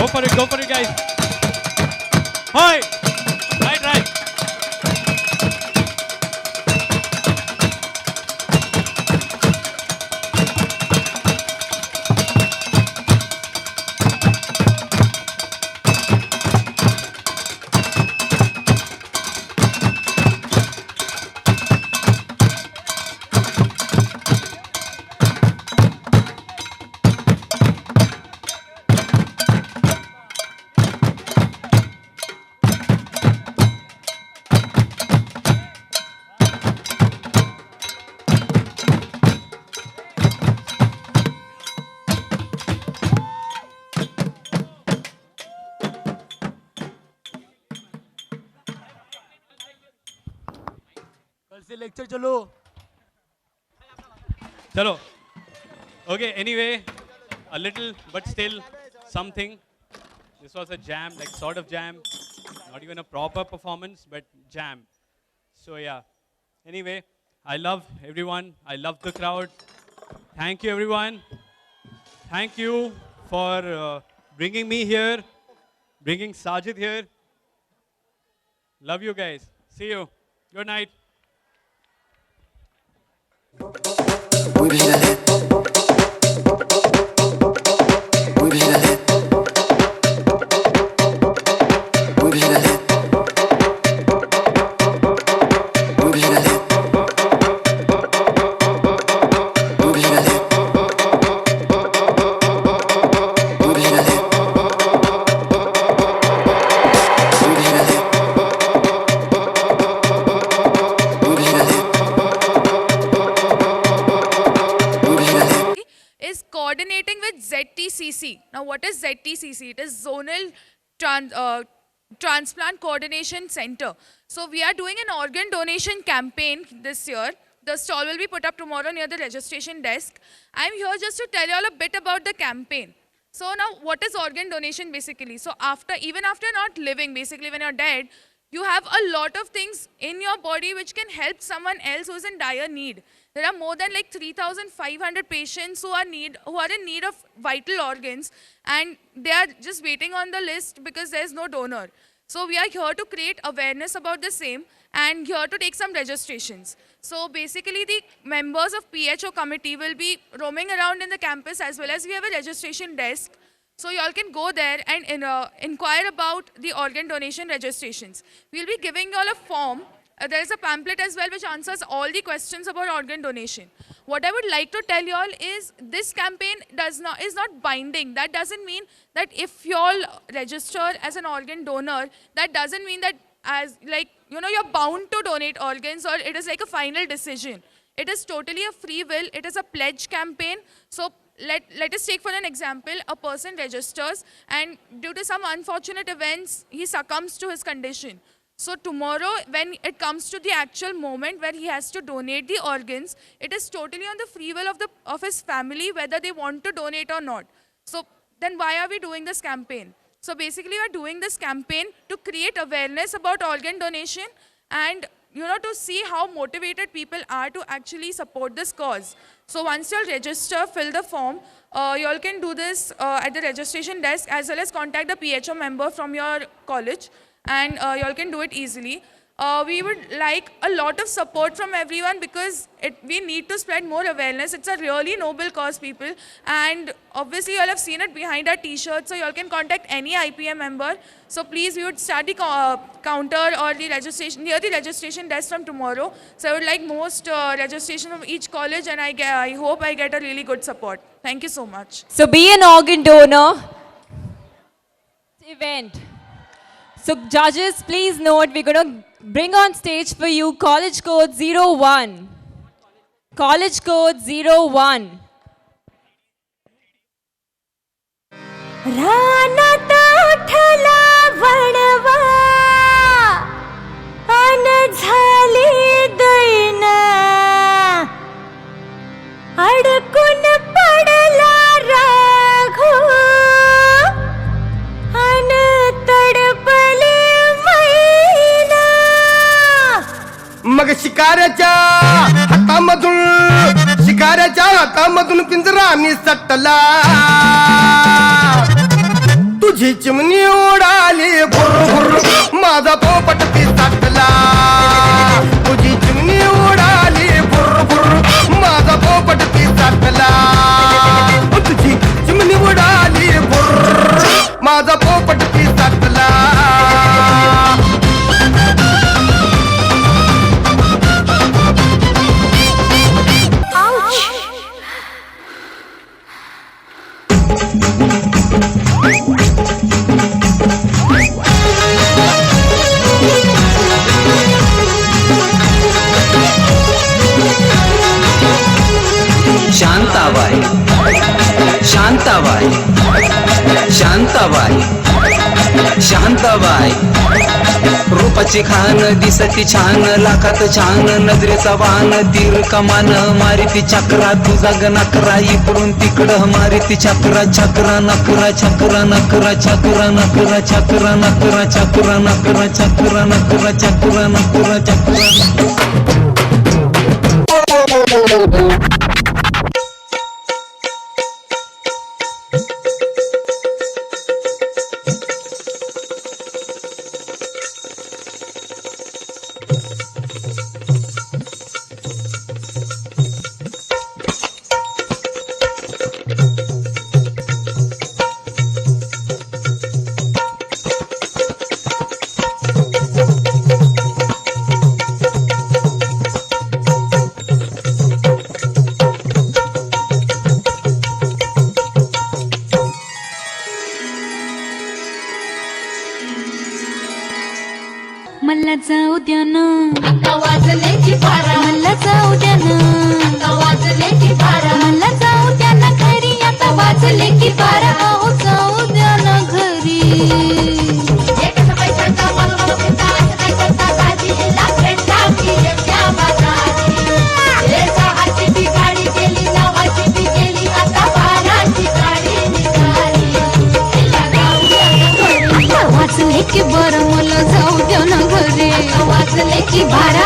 Go for it, guys. Hi. Right. कल से lecture चलो. Chalo. Okay, anyway, a little but still something. This was a jam, like sort of jam. Not even a proper performance, but jam. So yeah. Anyway, I love everyone. I love the crowd. Thank you, everyone. Thank you for bringing me here, bringing Sajid here. Love you guys. See you. Good night. Is coordinating with ZTCC. Now, what is ZTCC? It is Zonal Transplant Coordination Center. So, we are doing an organ donation campaign this year. The stall will be put up tomorrow near the registration desk. I'm here just to tell you all a bit about the campaign. So, now, what is organ donation basically? So, even after not living, basically when you're dead, you have a lot of things in your body which can help someone else who is in dire need. There are more than like 3,500 patients who are in need of vital organs, and they are just waiting on the list because there is no donor. So we are here to create awareness about the same and here to take some registrations. So basically the members of PHO committee will be roaming around in the campus, as well as we have a registration desk. So you all can go there and inquire about the organ donation registrations. We'll be giving you all a form. There is a pamphlet as well which answers all the questions about organ donation. What I would like to tell you all is this campaign is not binding. That doesn't mean that if you all register as an organ donor, that doesn't mean that you're bound to donate organs, or it is like a final decision. It is totally a free will. It is a pledge campaign. So let us take for an example, a person registers and due to some unfortunate events, he succumbs to his condition. So tomorrow, when it comes to the actual moment where he has to donate the organs, it is totally on the free will of his family whether they want to donate or not. So then why are we doing this campaign? So basically, we are doing this campaign to create awareness about organ donation and to see how motivated people are to actually support this cause. So once you'll register, fill the form, you all can do this at the registration desk, as well as contact the PHO member from your college, and you all can do it easily. We would like a lot of support from everyone because we need to spread more awareness. It's a really noble cause, people. And obviously, you all have seen it behind our t-shirts, so you all can contact any IPM member. So please, we would start the counter or the registration, near the registration desk from tomorrow. So I would like most registration of each college, and I hope I get a really good support. Thank you so much. So be an organ donor. Event. So judges, please note, we're going to bring on stage for you college code 01. College code 01. रानात उठला वणवा अन झाली दैना अडकून पडला राघो अन तडपले मैना मग शिकाऱ्याच्या हातामधून पिंजरा निसटला तुझी शांताबाई शांताबाई शांताबाई रूपाची खान दिसती छान लाखात छान नजरेचा वान तीर कमान मारिती चक्रा तुझा ग नकरा इकडून तिकडं मारिती चक्रा चक्रा नकरा चक्रा नकरा चक्रा नकरा चक्रा नकरा चक्रा नकरा चक्रा नकरा चक्रा नकरा चक्रा मला जाऊ द्या ना वाजले की बारा मला जाऊ द्या ना वाजले की बारा मला जाऊ द्या ना घरी आता वाजले की बारा अहो जाऊ द्या ना घरी वाजले की बारा मला जाऊ द्या ना घरी वाजले की बारा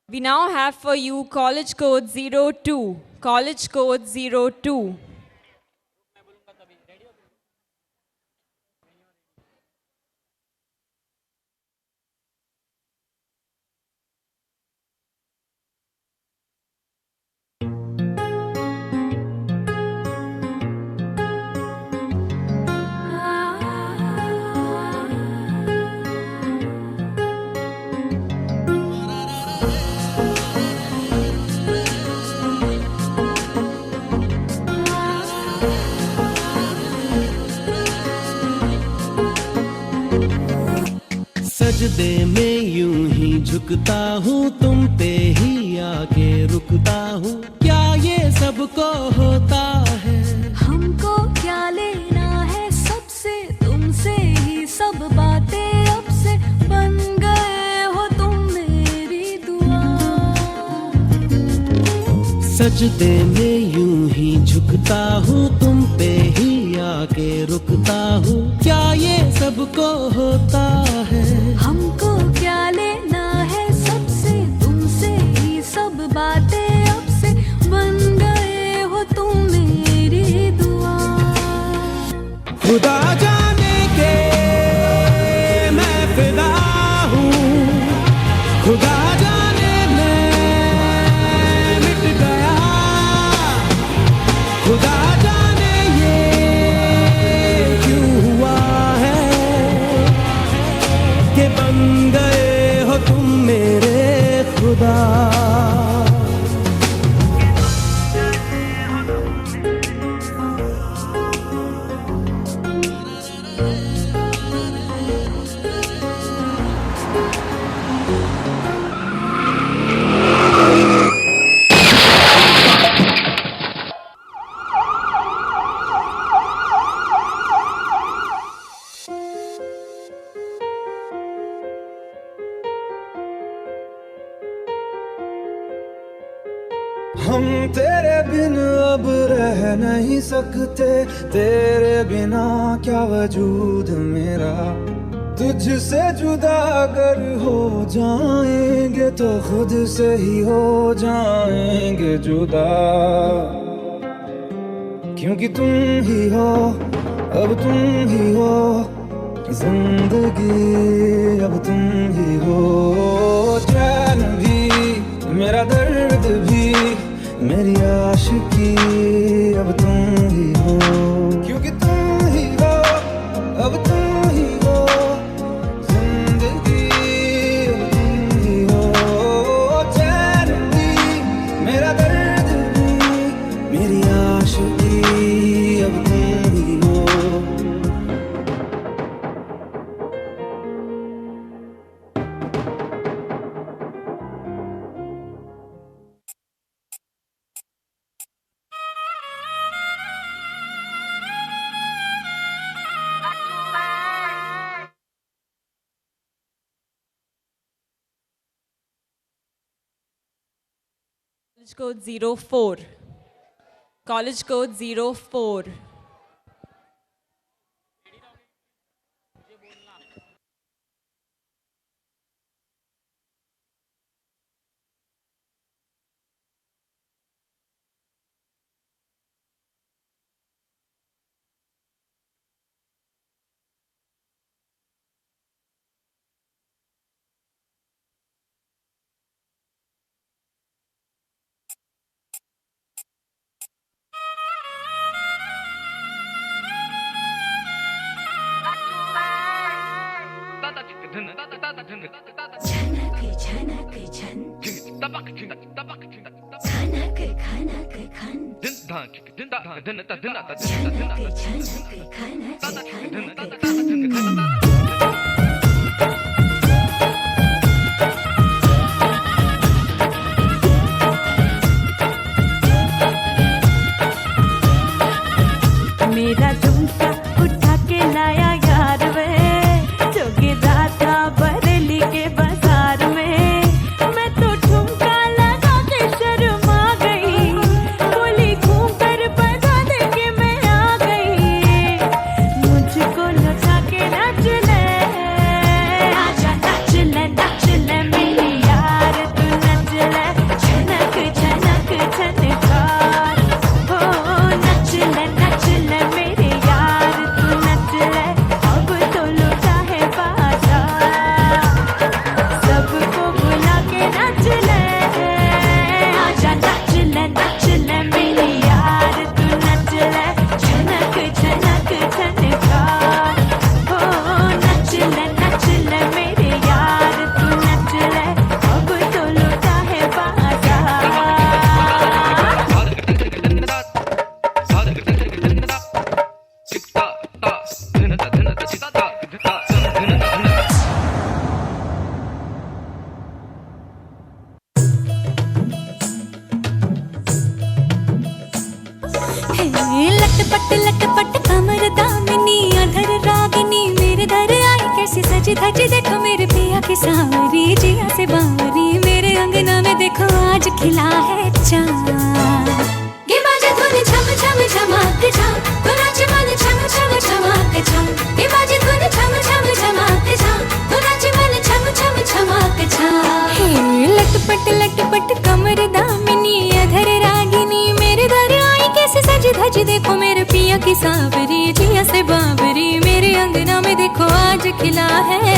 We now have for you college code 02. College code 02. सजदे में यूं ही झुकता हूँ तुम पे ही आके रुकता हूँ क्या ये सबको होता है हमको क्या लेना है सबसे तुमसे ही सब बातें अब से बन गए हो तुम मेरी दुआ सजदे में यूं ही झुकता हूँ तुम पे ही आके रुकता हूँ क्या ये सबको होता है हमको क्या लेना है सबसे तुमसे ही सब बातें अब से बन गए हो तुम मेरी दुआ खुदा जाने के मैं फिदा हूँ खुदा जाने मैं मिट गया खुदा जाने ये क्यों हुआ है कि बन गए हो तुम मेरे खुदा हम तेरे बिन अब रह नहीं सकते तेरे बिना क्या वजूद मेरा तुझसे जुदा अगर हो जाएंगे तो खुद से ही हो जाएंगे जुदा क्योंकि तुम ही हो अब तुम ही हो जिंदगी अब तुम ही हो चैन भी मेरा दर्द भी मेरी आशिकी अब तुम ही हो क्योंकि तुम ही हो अब तुम ही हो जिंदगी अब तुम ही हो मेरी आशिकी अब तुम ही हो। College code 04. College code 04. मेरा झुमका उठा के लाया यार वे, जो गिरा था बरेली के बाजार में। मैं तो ठुमका लगा के शर्मा गई, बोली घूम कर बजा दे के मैं आ गई। मुझको नचा के नाच ले, आजा नाच ले मेरी यार, तू नच ले झनक झनक झनकार। हो नच ले मेरे यार, तू नच ले अब तो लुटा है बाजार। सबको बुला के नाच ले, आजा नाच ले मेरे यार, तू नच ले झनक झनक झनकार। हो नच ले मेरे यार, तू नच ले अब तो लुटा है बाजार। लटपट कमर दामिनी अधर रागिनी, मेरे दर आई कैसी सजी धजी, देखो मेरे पिया की सांवरी जिया से बावरी। मेरे अंगना में देखो आज खिला है चाँद। ये बाजे धुन झम झम झमाक झम, तो नाच मन झम झम झमाक झम। ये बाजे धुन झम झम झमाक झम, तो नाच मन झम झम झमाक झम। लटपट कमर दामिनी अधर रागिनी, मेरे दर आई कैसे सजी धजी, देखो मेरे पिया की सांवरी जिया से बावरी। मेरे अंगना में देखो आज खिला है